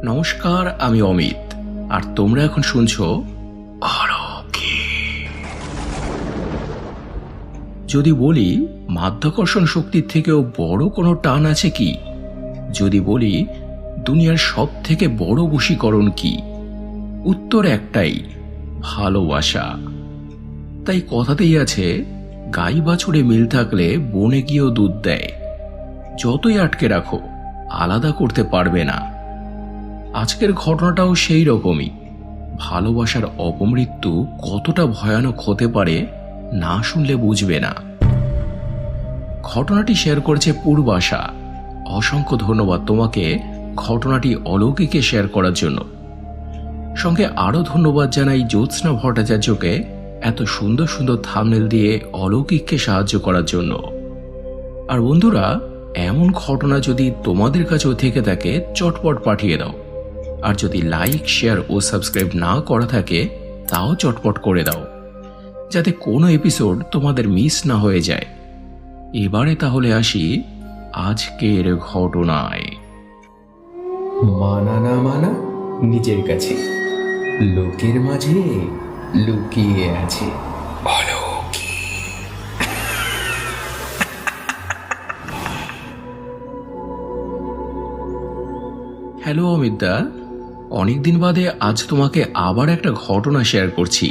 নমস্কার, আমি অমিত, আর তোমরা এখন শুনছো অলৌকিক। যদি বলি মাধ্যাকর্ষণ শক্তির থেকেও বড় কোনো টান আছে কি, যদি বলি দুনিয়ার সব থেকে বড় বশীকরণ কি, উত্তর একটাই, ভালোবাসা। তাই কথাতেই আছে, গাই বাছুরে মিল থাকলে বনে গিয়েও দুধ দেয়। যতই আটকে রাখো, আলাদা করতে পারবে না। আজকের ঘটনাটাও সেই রকমই। ভালোবাসার অপমৃত্যু কতটা ভয়ানক হতে পারে না শুনলে বুঝবে না। ঘটনাটি শেয়ার করেছে পূর্বাশা। অসংখ্য ধন্যবাদ তোমাকে ঘটনাটি অলৌকিকে শেয়ার করার জন্য। সঙ্গে আরো ধন্যবাদ জানাই জ্যোৎস্না ভট্টাচার্যকে এত সুন্দর সুন্দর থাম্বনেল দিয়ে অলৌকিককে সাহায্য করার জন্য। আর বন্ধুরা, এমন ঘটনা যদি তোমাদের কাছেও থেকে থাকে চটপট পাঠিয়ে দাও। আর যদি লাইক, শেয়ার ও সাবস্ক্রাইব না করা থাকে তাও চটপট করে দাও, যাতে কোনো এপিসোড তোমাদের মিস না হয়ে যায়। এবারে তাহলে আসি আজকের ঘটনায়। মানা না মানা নিজের কাছে, লোকের মাঝে লুকিয়ে আছে অলৌকিক। হ্যালো অমিতদা, অনেকদিন বাদে আজ তোমাকে আবার একটা ঘটনা শেয়ার করছি।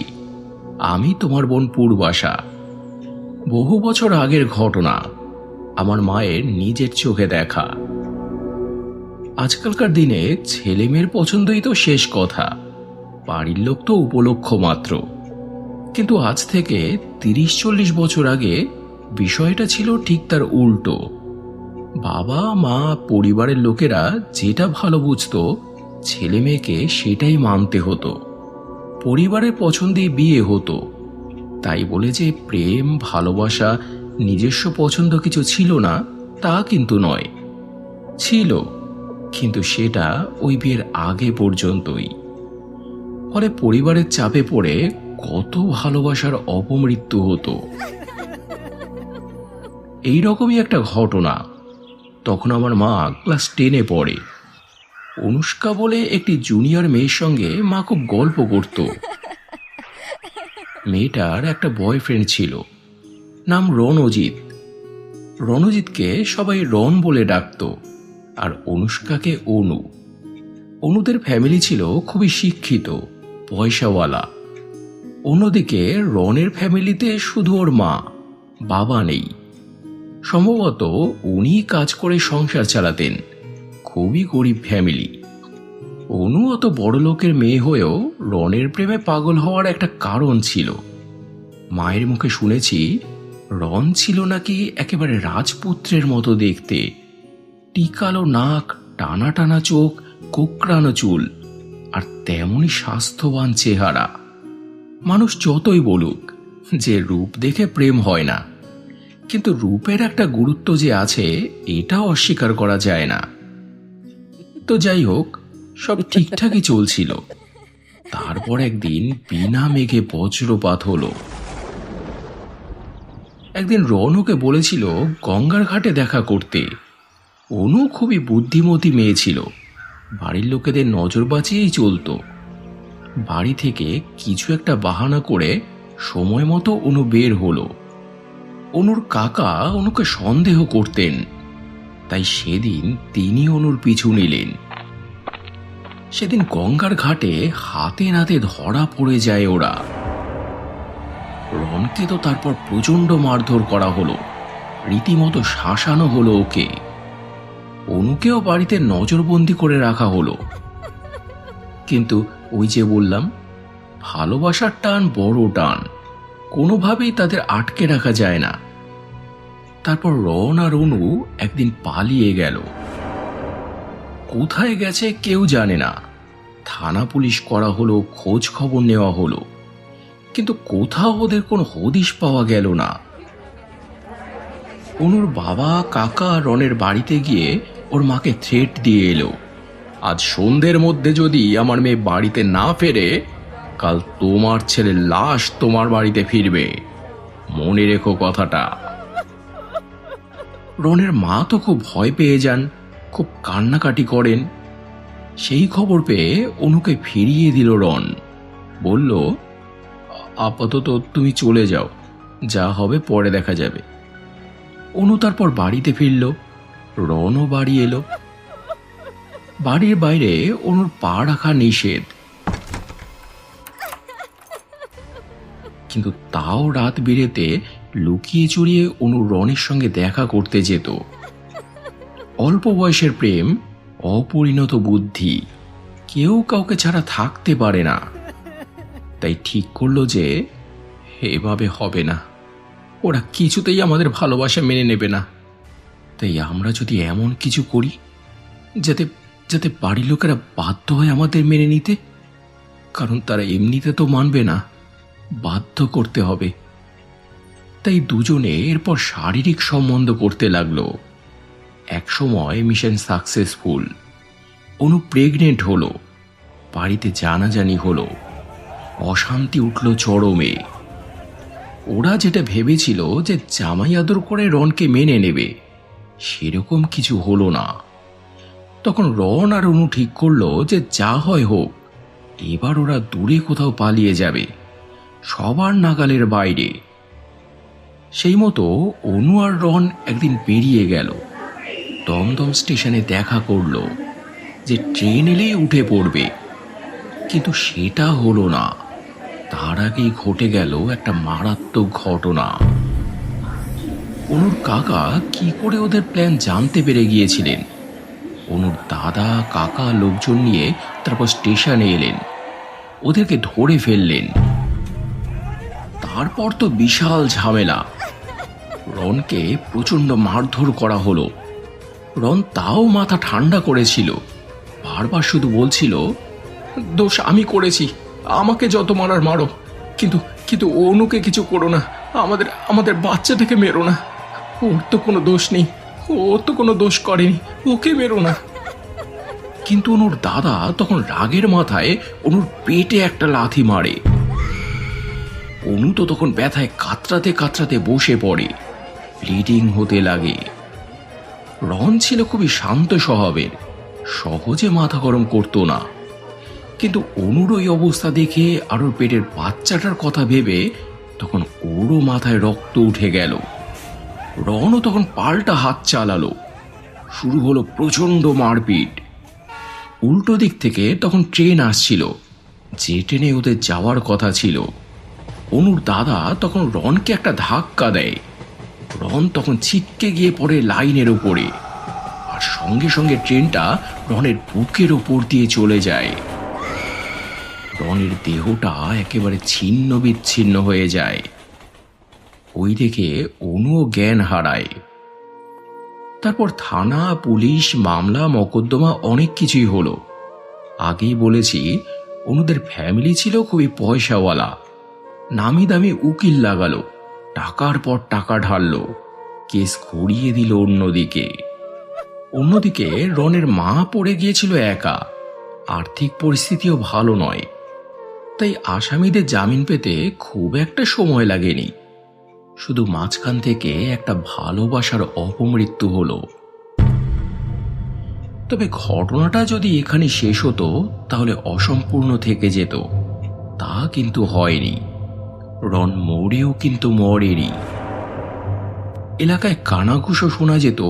আমি তোমার বোন পূর্বাশা। বহু বছর আগের ঘটনা, আমার মায়ের নিজের চোখে দেখা। আজকালকার দিনে ছেলে মেয়ের পছন্দই তো শেষ কথা, বাড়ির লোক তো উপলক্ষ মাত্র। কিন্তু আজ থেকে 30-40 বছর আগে বিষয়টা ছিল ঠিক তার উল্টো। বাবা মা পরিবারের লোকেরা যেটা ভালো বুঝতো, ছেলে মেয়েকে সেটাই মানতে হতো। পরিবারের পছন্দে বিয়ে হতো। তাই বলে যে প্রেম, ভালোবাসা, নিজস্ব পছন্দ কিছু ছিল না তা কিন্তু নয়। ছিল, কিন্তু সেটা ওই বিয়ের আগে পর্যন্তই। ফলে পরিবারের চাপে পড়ে কত ভালোবাসার অপমৃত্যু হতো। এইরকমই একটা ঘটনা। তখন আমার মা ক্লাস 10-এ পড়ে। অনুষ্কা বলে একটি জুনিয়র মেয়ের সঙ্গে মা খুব গল্প করত। মেয়েটার একটা বয়ফ্রেন্ড ছিল, নাম রণজিৎ। রণজিৎকে সবাই রণ বলে ডাকত, আর অনুষ্কাকে অনু। অনুদের ফ্যামিলি ছিল খুবই শিক্ষিত, পয়সাওয়ালা। অন্যদিকে রণের ফ্যামিলিতে শুধু ওর মা, বাবা নেই। সম্ভবত উনি কাজ করে সংসার চালাতেন। খুবই গরিব ফ্যামিলি। অনু অত বড় লোকের মেয়ে হয়েও রণের প্রেমে পাগল হওয়ার একটা কারণ ছিল। মায়ের মুখে শুনেছি রণ ছিল নাকি একেবারে রাজপুত্রের মতো দেখতে। টিকালো নাক, টানা টানা চোখ, কোকড়ানো চুল, আর তেমনই স্বাস্থ্যবান চেহারা। মানুষ যতই বলুক যে রূপ দেখে প্রেম হয় না, কিন্তু রূপের একটা গুরুত্ব যে আছে এটাও অস্বীকার করা যায় না। তো যাই হোক, সব ঠিকঠাকই চলছিল। তারপর একদিন বিনা মেঘে বজ্রপাত হলো। একদিন রনকে বলেছিল গঙ্গার ঘাটে দেখা করতে। অনু খুবই বুদ্ধিমতী মেয়ে ছিল, বাড়ির লোকেদের নজর বাঁচিয়েই চলতো। বাড়ি থেকে কিছু একটা বাহানা করে সময় মতো অনু বের হলো। অনুর কাকা অনুকে সন্দেহ করতেন, তাই সেদিন তিনি অনুর পিছু নিলেন। সেদিন গঙ্গার ঘাটে হাতে নাতে ধরা পড়ে যায় ওরা। রনকে তো তারপর প্রচন্ড মারধর করা হলো, রীতিমতো শাসানো হলো ওকে। অনুকেও বাড়িতে নজরবন্দি করে রাখা হলো। কিন্তু ওই যে বললাম, ভালোবাসার টান বড় টান, কোনোভাবেই তাদের আটকে রাখা যায় না। তারপর রন আর অনু একদিন পালিয়ে গেল। কোথায় গেছে কেউ জানে না। থানা পুলিশ করা হলো, খোঁজ খবর নেওয়া হলো, কিন্তু কোথাও ওদের কোনো হদিশ পাওয়া গেল না। অনুর বাবা কাকা রনের বাড়িতে গিয়ে ওর মাকে থ্রেট দিয়ে এলো, আজ সন্ধ্যের মধ্যে যদি আমার মেয়ে বাড়িতে না ফেরে, কাল তোমার ছেলের লাশ তোমার বাড়িতে ফিরবে, মনে রেখো কথাটা। রনের মা তো খুব ভয় পেয়ে যান, খুব কান্নাকাটি করেন। সেই খবর পেয়ে অনুকে ফিরিয়ে দিল রন। বলল, আপাতত তুমি চলে যাও, যা হবে পরে দেখা যাবে। অনু তারপর বাড়িতে ফিরল। রনও বাড়ি এলো। বাড়ির বাইরে অনুর পা রাখা নিষেধ, কিন্তু তাও রাত বিরেতে লুকিয়ে চুরিয়ে অনু রনের সঙ্গে দেখা করতে যেত। অল্প বয়সের প্রেম, অপরিণত বুদ্ধি, কেউ কাউকে ছাড়া থাকতে পারে না। তাই ঠিক করলো যে এভাবে হবে না, ওরা কিছুতেই আমাদের ভালোবাসা মেনে নেবে না। তাই আমরা যদি এমন কিছু করি যাতে যাতে বাড়ির লোকেরা বাধ্য হয় আমাদের মেনে নিতে, কারণ তারা এমনিতে তো মানবে না, বাধ্য করতে হবে। তাই দুজনে এরপর শারীরিক সম্বন্ধ করতে লাগলো। একসময় মিশন সাকসেসফুল। অনু প্রেগনেন্ট হলো, বাড়িতে জানাজানি হলো, অশান্তি উঠল চরমে। ওরা যেটা ভেবেছিল যে জামাই আদর করে রনকে মেনে নেবে, সেরকম কিছু হলো না। তখন রন আর অনু ঠিক করলো যে যা হয় হোক, এবার ওরা দূরে কোথাও পালিয়ে যাবে, সবার নাগালের বাইরে। সেই মতো অনু আর রন একদিন বেরিয়ে গেল। দমদম স্টেশনে দেখা করলো যে ট্রেন এলেই উঠে পড়বে, কিন্তু সেটা হলো না। তার আগেই ঘটে গেল একটা মারাত্মক ঘটনা। অনুর কাকা কি করে ওদের প্ল্যান জানতে পেরে গিয়েছিলেন। অনুর দাদা কাকা লোকজন নিয়ে তারপর স্টেশনে এলেন, ওদেরকে ধরে ফেললেন। তারপর তো বিশাল ঝামেলা। রনকে প্রচন্ড মারধর করা হলো। রন তাও মাথা ঠান্ডা করেছিল, বারবার শুধু বলছিল, দোষ আমি করেছি, আমাকে যত মারার মারো, কিন্তু কিন্তু অনুকে কিছু করো না, আমাদের আমাদের বাচ্চাটাকে মেরো না, ওর তো কোনো দোষ নেই, ও তো কোনো দোষ করেনি, ওকে মেরো না। কিন্তু অনুর দাদা তখন রাগের মাথায় অনুর পেটে একটা লাথি মারে। অনু তো তখন ব্যথায় কাতরাতে কাতরাতে বসে পড়ে, ব্লিডিং হতে লাগে। রন ছিল খুবই শান্ত স্বভাবের, সহজে মাথা গরম করতো না। কিন্তু অনুর ওই অবস্থা দেখে আর ওর পেটের বাচ্চাটার কথা ভেবে তখন ওরও মাথায় রক্ত উঠে গেল। রনও তখন পাল্টা হাত চালালো। শুরু হলো প্রচন্ড মারপিট। উল্টো দিক থেকে তখন ট্রেন আসছিল, যে ট্রেনে ওদের যাওয়ার কথা ছিল। অনুর দাদা তখন রনকে একটা ধাক্কা দেয়। রন তখন ছিটকে গিয়ে পড়ে লাইনের উপরে, আর সঙ্গে সঙ্গে ট্রেনটা রনের বুকের ওপর দিয়ে চলে যায়। রনের দেহটা একেবারে ছিন্ন বিচ্ছিন্ন হয়ে যায়। ওই দেখে অনুও জ্ঞান হারায়। তারপর থানা, পুলিশ, মামলা মকদ্দমা অনেক কিছুই হলো। আগেই বলেছি, অনুদের ফ্যামিলি ছিল খুবই পয়সাওয়ালা। নামি দামি উকিল লাগালো, টাকার পর টাকা ঢাললো, কেস ঘুরিয়ে দিল অন্যদিকে। অন্যদিকে রনের মা পড়ে গিয়েছিল একা, আর্থিক পরিস্থিতিও ভালো নয়। তাই আসামিদের জামিন পেতে খুব একটা সময় লাগেনি, শুধু মাঝখান থেকে একটা ভালোবাসার অপমৃত্যু হলো। তবে ঘটনাটা যদি এখানে শেষ হতো তাহলে অসম্পূর্ণ থেকে যেত, তা কিন্তু হয়নি। রন মরেও কিন্তু মরেনি। এলাকায় কানাঘুষো শোনা যেত,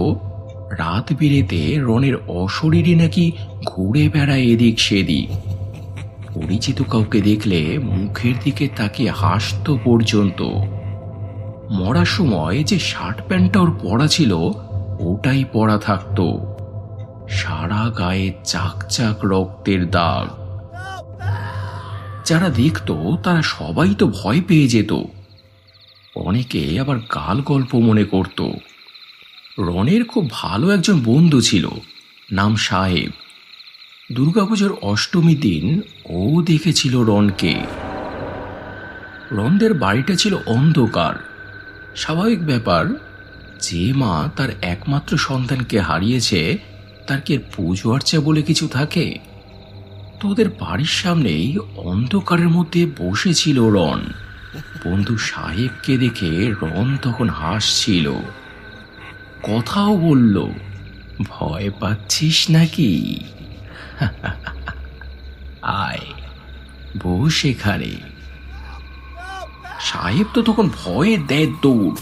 রাত বিরেতে রনের অশরীরী নাকি ঘুরে বেড়ায় এদিক সেদিক। পরিচিত কাউকে দেখলে মুখের দিকে তাকিয়ে হাসতো পর্যন্ত। মরার সময় যে শার্ট প্যান্টটা ওর পরা ছিল, ওটাই পরা থাকতো। সারা গায়ে চাক চাক রক্তের দাগ। যারা দেখতো তারা সবাই তো ভয় পেয়ে যেত। অনেকে আবার গাল গল্প মনে করত। রনের খুব ভালো একজন বন্ধু ছিল, নাম সাহেব। দুর্গাপুজোর অষ্টমী দিন ও দেখেছিল রনকে। রনদের বাড়িটা ছিল অন্ধকার। স্বাভাবিক ব্যাপার, যে মা তার একমাত্র সন্তানকে হারিয়েছে তার কি পুজো আর্চা বলে কিছু থাকে? তো ওদের বাড়ির সামনেই অন্ধকারের মধ্যে বসেছিল রন। বন্ধু সাহেবকে দেখে রন তখন হাসছিল, কথাও বলল, ভয় পাচ্ছিস নাকি? আয় বস এখানে। সাহেব তো তখন ভয়ে দেয় দৌড়।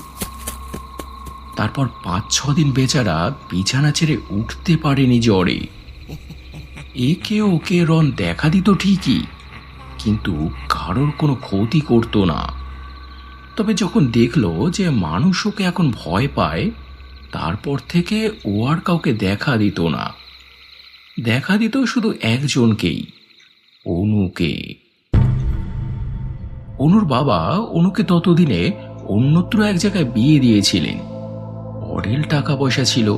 তারপর 5-6 দিন বেচারা বিছানা ছেড়ে উঠতে পারেনি জ্বরে। একে ওকে রন দেখা দিত ঠিকই, কিন্তু কারোর কোনো ক্ষতি করতো না। তবে যখন দেখলো যে মানুষ ওকে এখন ভয় পায়, তারপর থেকে ও আর কাউকে দেখা দিত না। দেখা দিত শুধু একজনকেই, অনুকে। অনুর বাবা অনুকে ততদিনে অন্যত্র এক জায়গায় বিয়ে দিয়েছিলেন। অঢেল টাকা পয়সা ছিল,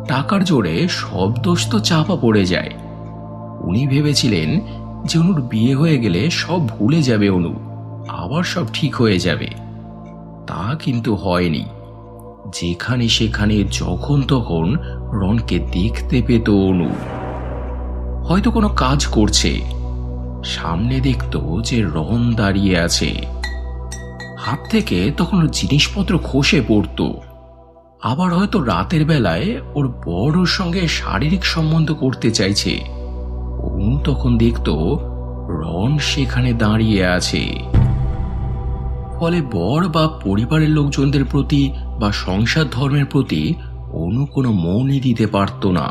টাকার জোরে সব দোষ তো চাপা পড়ে যায়। উনি ভেবেছিলেন যে অনুর বিয়ে হয়ে গেলে সব ভুলে যাবে অনু, আবার সব ঠিক হয়ে যাবে। তা কিন্তু হয়নি। যেখানে সেখানে যখন তখন রনকে দেখতে পেত অনু। হয়তো কোনো কাজ করছে, সামনে দেখতো যে রন দাঁড়িয়ে আছে, হাত থেকে তখন ওর জিনিসপত্র খসে পড়তো। আবার হয়তো রাতের বেলায় ওর বড় সঙ্গে শারীরিক সম্বন্ধ করতে চাইছে, অনু তখন দেখতো রন সেখানে দাঁড়িয়ে আছে। ফলে বর বা পরিবারের লোকজনদের প্রতি বা সংসার ধর্মের প্রতি অনু কোনো মনই দিতে পারত না।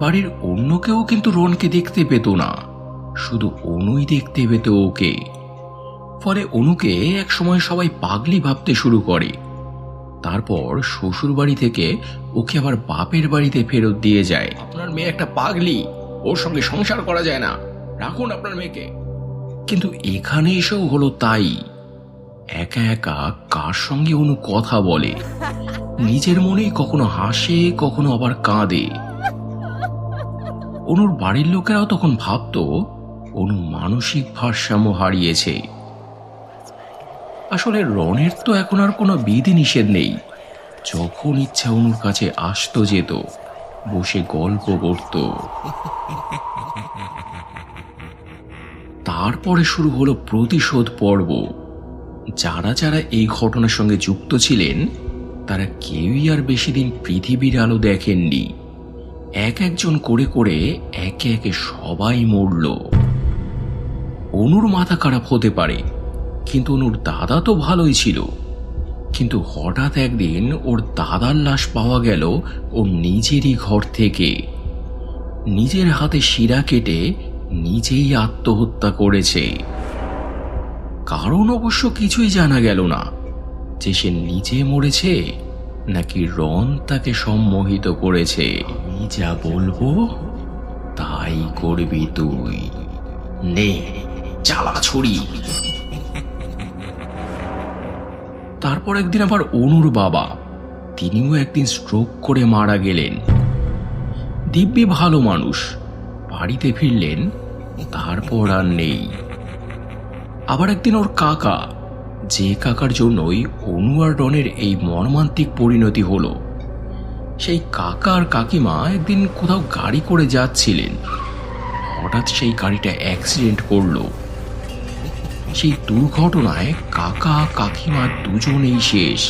বাড়ির অন্য কেউ কিন্তু রনকে দেখতে পেত না, শুধু অনুই দেখতে পেত ওকে। ফলে অনুকে একসময় সবাই পাগলি ভাবতে শুরু করে। তারপর শ্বশুর বাড়ি থেকে ওকে আবার বাপের বাড়িতে ফেরত দিয়ে যায়। আপনার মেয়ে একটা পাগলি, ওর সঙ্গে সংসার করা যায় না, রাখুন আপনার মেয়েকে। কিন্তু এখানে এসেও হলো তাই। একা একা কার সঙ্গে অনু কথা বলে, নিজের মনেই কখনো হাসে, কখনো আবার কাঁদে। অনুর বাড়ির লোকেরাও তখন ভাবতো অনু মানসিক ভারসাম্য হারিয়েছে। আসলে রনের তো এখন আর কোনো বিধি নিষেধ নেই। যখন ইচ্ছা অনুর কাছে আসতো, যেত, বসে গল্প করত। তারপরে শুরু হলো প্রতিশোধ পর্ব। যারা যারা এই ঘটনার সঙ্গে যুক্ত ছিলেন তারা কেউই আর বেশি দিন পৃথিবীর আলো দেখেননি। এক একজন করে করে একে একে সবাই মরল। অনুর মাথা খারাপ হতে পারে, কিন্তু অনুর দাদা তো ভালোই ছিল। কিন্তু হঠাৎ একদিন ওর দাদার লাশ পাওয়া গেল ওর নিজেরই ঘর থেকে। নিজের হাতে শিরা কেটে নিজেই আত্মহত্যা করেছে। কারণ অবশ্য কিছুই জানা গেল না, যে সে নিজে মরেছে নাকি রন তাকে সম্মোহিত করেছে। আমি যা বলবো তাই করবি তুই, নে চালা ছুরি। তারপর একদিন আবার অনুর বাবা, তিনিও একদিন স্ট্রোক করে মারা গেলেন। দিব্যি ভালো মানুষ, বাড়িতে ফিরলেন, তারপর আর নেই। আবার একদিন ওর কাকা, যে কাকার জন্যই অনু আর রনের এই মর্মান্তিক পরিণতি হলো, সেই কাকা আর কাকিমা একদিন কোথাও গাড়ি করে যাচ্ছিলেন। হঠাৎ সেই গাড়িটা অ্যাক্সিডেন্ট করলো। সেই দুর্ঘটনায় কাকা কাকিমা দুজনেই শেষ।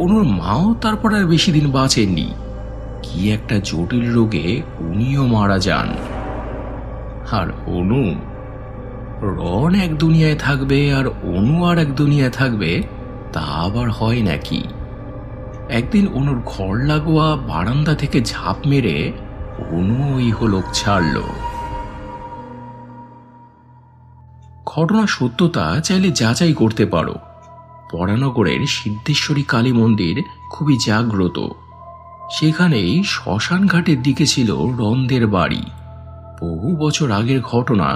অনুর মাও তারপর আর বেশি দিন বাঁচেননি। কি একটা জটিল রোগে উনিও মারা যান। আর অনু, রন এক দুনিয়ায় থাকবে আর অনু আর এক দুনিয়ায় থাকবে, তা আবার হয় নাকি? একদিন অনুর ঘর লাগোয়া বারান্দা থেকে ঝাঁপ মেরে অনু ওই ইহলোক ছাড়ল। ঘটনা সত্যতা চাইলে যাচাই করতে পারো। পরানগরের সিদ্ধেশ্বরী কালী মন্দির খুবই জাগ্রত। সেখানেই শ্মশান ঘাটের দিকে ছিল রনদের বাড়ি। বহু বছর আগের ঘটনা,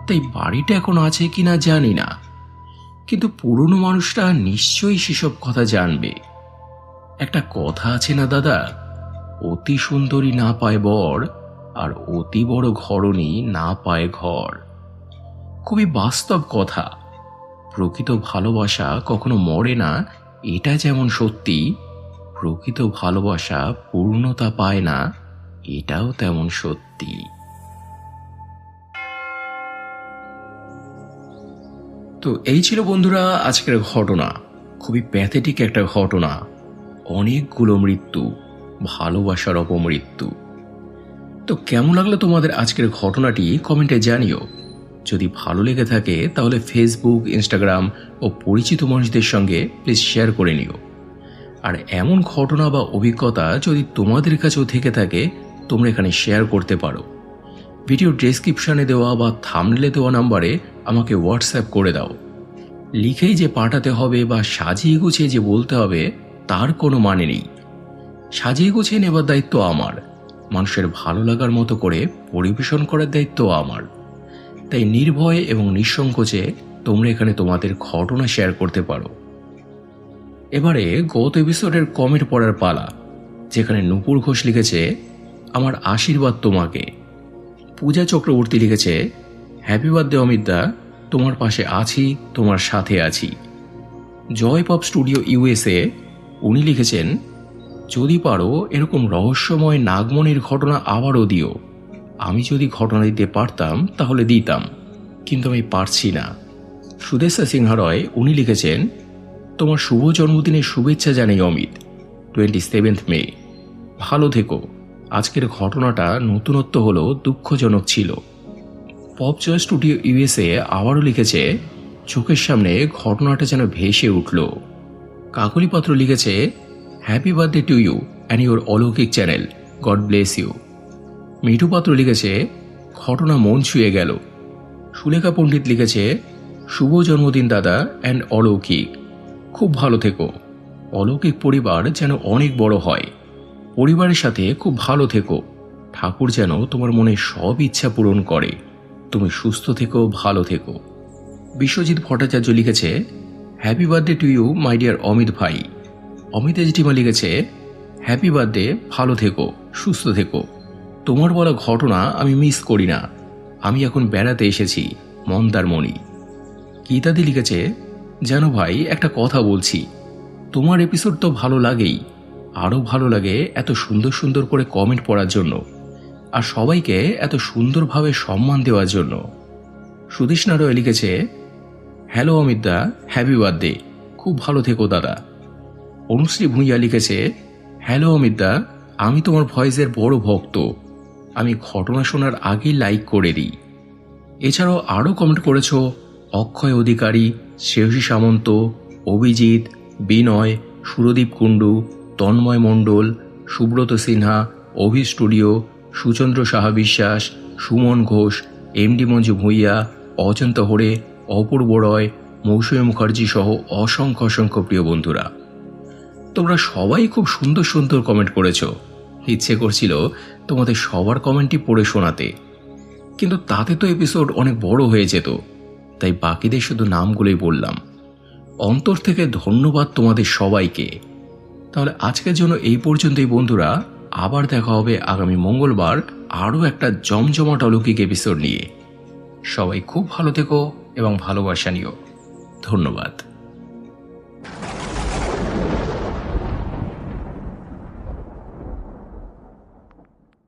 তাই বাড়িটা এখন আছে কিনা জানি না, কিন্তু পুরনো মানুষটা নিশ্চয়ই সেসব কথা জানবে। একটা কথা আছে না দাদা, অতি সুন্দরী না পায় বর, আর অতি বড় ঘরণী না পায় ঘর। খুবই বাস্তব কথা। প্রকৃত ভালোবাসা কখনো মরে না, এটা যেমন সত্যি, প্রকৃত ভালোবাসা পূর্ণতা পায় না, এটাও তেমন সত্যি। তো এই ছিল বন্ধুরা আজকের ঘটনা। খুবই প্যাথেটিক একটা ঘটনা। অনেকগুলো মৃত্যু, ভালোবাসার অপমৃত্যু। তো কেমন লাগলো তোমাদের আজকের ঘটনাটি কমেন্টে জানিও। যদি ভালো লেগে থাকে তাহলে ফেসবুক, ইনস্টাগ্রাম ও পরিচিত মানুষদের সঙ্গে প্লিজ শেয়ার করে নিও। আর এমন ঘটনা বা অভিজ্ঞতা যদি তোমাদের কাছেও থেকে থাকে তোমরা এখানে শেয়ার করতে পারো। ভিডিও ডেসক্রিপশনে দেওয়া বা থাম্বনেলে দেওয়া নাম্বারে আমাকে হোয়াটসঅ্যাপ করে দাও। লিখেই যে পাঠাতে হবে বা সাজিয়ে গুছিয়ে যে বলতে হবে তার কোনো মানে নেই। সাজিয়ে গুছিয়ে নেবার দায়িত্ব আমার, মানুষের ভালো লাগার মতো করে পরিবেশন করার দায়িত্ব আমার। তাই নির্ভয় এবং নিঃসংকোচে তোমরা এখানে তোমাদের ঘটনা শেয়ার করতে পারো। এবারে গত এপিসোডের কমেন্ট পড়ার পালা, যেখানে নূপুর ঘোষ লিখেছে আমার আশীর্বাদ তোমাকে। পূজা চক্রবর্তী লিখেছে হ্যাপি বার্থডে অমিতদা, তোমার পাশে আছি, তোমার সাথে আছি। জয় পপ স্টুডিও ইউএসএ উনি লিখেছেন যদি পারো এরকম রহস্যময় নাগমণির ঘটনা আবারও দিও। আমি যদি ঘটনা দিতে পারতাম তাহলে দিতাম, কিন্তু আমি পারছি না। সুদেশা সিনহা রয় উনি লিখেছেন তোমার শুভ জন্মদিনের শুভেচ্ছা জানাই অমিত, 27 মে। ভালো থেকো। আজকের ঘটনাটা নতুনত্ব হলেও দুঃখজনক ছিল। পপজয় স্টুডিও ইউএসএ আবারও লিখেছে চোখের সামনে ঘটনাটা যেন ভেসে উঠল। কাকলি পাত্র লিখেছে happy birthday to you and your অলৌকিক channel, God bless you. Mithu Patra লিখেছে ঘটনা মন ছুঁয়ে গেল। সুলেখা পণ্ডিত লিখেছে শুভ জন্মদিন দাদা অ্যান্ড অলৌকিক, খুব ভালো থেকো। অলৌকিক পরিবার যেন অনেক বড় হয়, পরিবারের সাথে খুব ভালো থেকো। ঠাকুর যেন তোমার মনে সব ইচ্ছা পূরণ করে। তুমি সুস্থ থেকো, ভালো থেকো। বিশ্বজিৎ ভট্টাচার্য লিখেছে happy birthday to you my dear Amit ভাই। অমিত এজটিমা লিখেছে হ্যাপি বার্থডে, ভালো থেকো, সুস্থ থেকো। তোমার বলা ঘটনা আমি মিস করি না। আমি এখন বেড়াতে এসেছি, মন্দারমণি। গীতাদি লিখেছে জানো ভাই একটা কথা বলছি, তোমার এপিসোড তো ভালো লাগেই, আরও ভালো লাগে এত সুন্দর সুন্দর করে কমেন্ট পড়ার জন্য আর সবাইকে এত সুন্দরভাবে সম্মান দেওয়ার জন্য। সুদেশনা রয় লিখেছে হ্যালো অমিতদা, হ্যাপি বার্থডে, খুব ভালো থেকো দাদা। অনুশ্রী ভূঁইয়া লিখেছে হ্যালো অমিতদা, আমি তোমার ভয়েসের বড় ভক্ত। আমি ঘটনা শোনার আগেই লাইক করে দিই। এছাড়াও আরও কমেন্ট করেছ অক্ষয় অধিকারী, শ্রেয়সী সামন্ত, অভিজিৎ, বিনয়, সুরদীপ কুণ্ডু, তন্ময় মণ্ডল, সুব্রত সিনহা, অভি স্টুডিও, সুচন্দ্র সাহা বিশ্বাস, সুমন ঘোষ, এমডি মঞ্জু ভূঁইয়া, অজন্ত হরে, অপূর্ব রয়, মৌসুমী মুখার্জি সহ অসংখ্য অসংখ্য প্রিয় বন্ধুরা, তোমরা সবাই খুব সুন্দর সুন্দর কমেন্ট করেছ। ইচ্ছে করছিল তোমাদের সবার কমেন্টই পড়ে শোনাতে, কিন্তু তাতে তো এপিসোড অনেক বড় হয়ে যেত, তাই বাকিদের শুধু নামগুলোই বললাম। অন্তর থেকে ধন্যবাদ তোমাদের সবাইকে। তাহলে আজকের জন্য এই পর্যন্তই বন্ধুরা, আবার দেখা হবে আগামী মঙ্গলবার আরও একটা জমজমাট অলৌকিক এপিসোড নিয়ে। সবাই খুব ভালো থেকো এবং ভালোবাসা নিও। ধন্যবাদ।